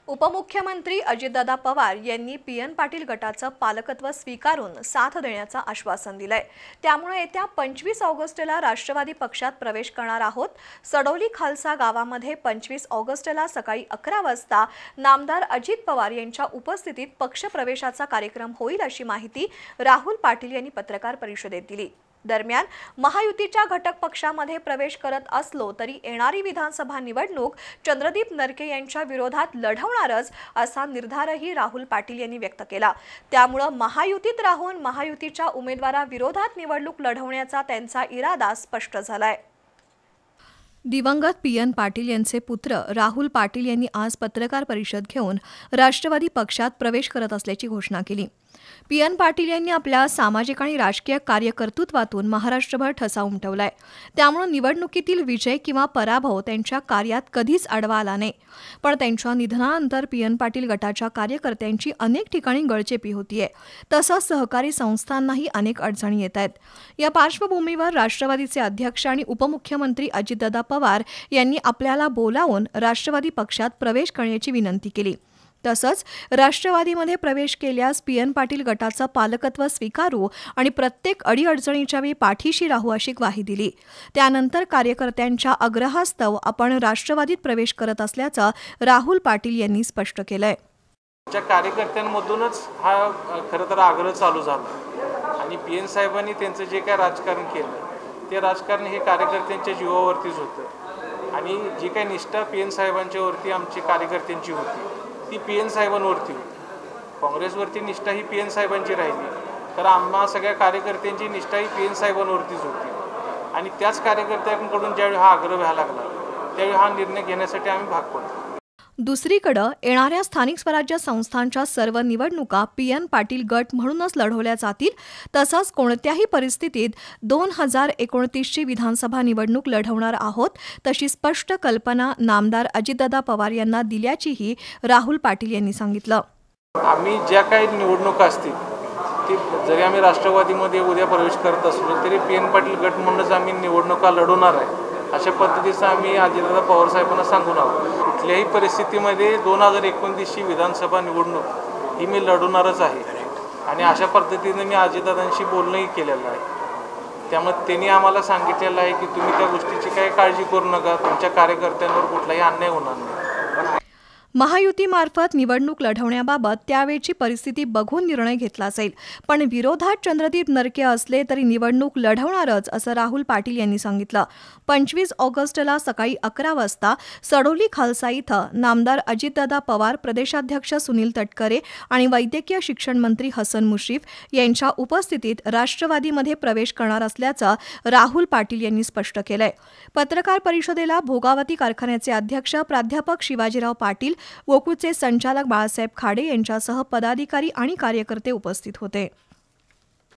उपमुख्यमंत्री अजितदादा पवार यांनी पी.एन. पाटील गटाचं पालकत्व स्वीकारून साथ देण्याचं आश्वासन दिलंय। त्यामुळे येत्या 25 ऑगस्टला राष्ट्रवादी पक्षात प्रवेश करणार आहोत। सडोली खालसा गावामध्ये 25 ऑगस्टला सकाळी 11 वाजता नामदार अजित पवार यांच्या उपस्थितीत पक्षप्रवेशाचा कार्यक्रम होईल अशी माहिती राहुल पाटील यांनी पत्रकार परिषदेत दिली। दरम्यान महायुतीच्या घटक पक्षामध्ये प्रवेश करत असलो तरी येणारी विधानसभा निवडणूक चंद्रदीप नरके यांच्या विरोधात लढवणारच असा निर्धारही राहुल पाटील यांनी व्यक्त केला। त्यामुळे महायुतीत राहून महायुतीच्या उमेदवाराविरोधात निवडणूक लढवण्याचा त्यांचा इरादा स्पष्ट झालाय। दिवंगत पी.एन. पाटील यांचे पुत्र राहुल पाटील यांनी आज पत्रकार परिषद घेऊन राष्ट्रवादी पक्षात प्रवेश करत असल्याची घोषणा केली। पी.एन. पाटील यांनी आपल्या सामाजिक आणि राजकीय कार्यकर्तृत्वातून महाराष्ट्रभर ठसा उमटवलाय। त्यामुळे निवडणुकीतील विजय किंवा पराभव त्यांच्या कार्यात कधीच आडवा आला नाही। पण त्यांच्या निधनानंतर पी.एन. पाटील गटाच्या कार्यकर्त्यांची अनेक ठिकाणी गळचेपी होतीये। तसंच सहकारी संस्थांनाही अनेक अडचणी येत आहेत। या पार्श्वभूमीवर राष्ट्रवादीचे अध्यक्ष आणि उपमुख्यमंत्री अजितदादा पवार यांनी आपल्याला बोलावून राष्ट्रवादी पक्षात प्रवेश करण्याची विनंती केली। तसंच राष्ट्रवादीमध्ये प्रवेश केल्यास पी.एन. पाटील गटाचं पालकत्व स्वीकारू आणि प्रत्येक अडीअडचणीच्या वेळी पाठीशी राहू अशी ग्वाही दिली। त्यानंतर कार्यकर्त्यांच्या आग्रहास्तव आपण राष्ट्रवादीत प्रवेश करत असल्याचं राहुल पाटील यांनी स्पष्ट केलंय। कार्यकर्त्यांमधूनच हा खरं तर आग्रह चालू झाला आणि पी.एन. साहेबांनी त्यांचं जे काय राजकारण केलं ते राजकारण हे कार्यकर्त्यांच्या जीवावरतीच होतं आणि जी काही निष्ठा पी.एन. साहेबांच्यावरती आमची कार्यकर्त्यांची होती ती पी.एन. साहेबांवरती होती। काँग्रेसवरती निष्ठा ही पी.एन. साहेबांची राहिली तर आम्हा सगळ्या कार्यकर्त्यांची निष्ठा ही पी.एन. साहेबांवरतीच होती आणि त्याच कार्यकर्त्यांकडून ज्यावेळी हा आग्रह व्हायला लागला त्यावेळी हा निर्णय घेण्यासाठी आम्ही भाग पडलो। दुसरीकडे येणाऱ्या स्थानिक स्वराज्य संस्थांच्या सर्व निवडणुका पी.एन. पाटील गट म्हणूनच लढवल्या जातील। तसंच कोणत्याही परिस्थितीत 2029ची विधानसभा निवडणूक लढवणार आहोत तशी स्पष्ट कल्पना नामदार अजितदादा पवार यांना दिल्याचीही राहुल पाटील यांनी सांगितलं। आम्ही ज्या काही निवडणुका असतील ती जरी आम्ही राष्ट्रवादीमध्ये उद्या प्रवेश करत असलो तरी पी.एन. पाटील गट म्हणूनच आम्ही निवडणुका लढवणार आहे अशा पद्धतीचं आम्ही अजितदादा पवार साहेबांना सांगून आहोत। कुठल्याही परिस्थितीमध्ये 2029ची विधानसभा निवडणूक ही मी लढवणारच आहे आणि अशा पद्धतीने मी अजितदादांशी बोलणंही केलेलं आहे। त्यामुळे त्यांनी आम्हाला सांगितलेलं आहे की तुम्ही त्या गोष्टीची काही काळजी करू नका, तुमच्या कार्यकर्त्यांवर कुठलाही अन्याय होणार नाही। महायुतीमार्फत निवडणूक लढवण्याबाबत त्यावेळची परिस्थिती बघून निर्णय घेतला जाईल। पण विरोधात चंद्रदीप नरके असले तरी निवडणूक लढवणारच असं राहुल पाटील यांनी सांगितलं। 25 ऑगस्टला सकाळी 11 वाजता सडोली खालसा इथं नामदार अजितदादा पवार, प्रदेशाध्यक्ष सुनील तटकरे आणि वैद्यकीय शिक्षण मंत्री हसन मुश्रीफ यांच्या उपस्थितीत राष्ट्रवादीमध्ये प्रवेश करणार असल्याचं राहुल पाटील यांनी स्पष्ट केलंय। पत्रकार परिषदेला भोगावती कारखान्याचे अध्यक्ष प्राध्यापक शिवाजीराव पाटील, गोकुळचे संचालक बाळासाहेब खाडे यांच्यासह पदाधिकारी आणि कार्यकर्ते उपस्थित होते।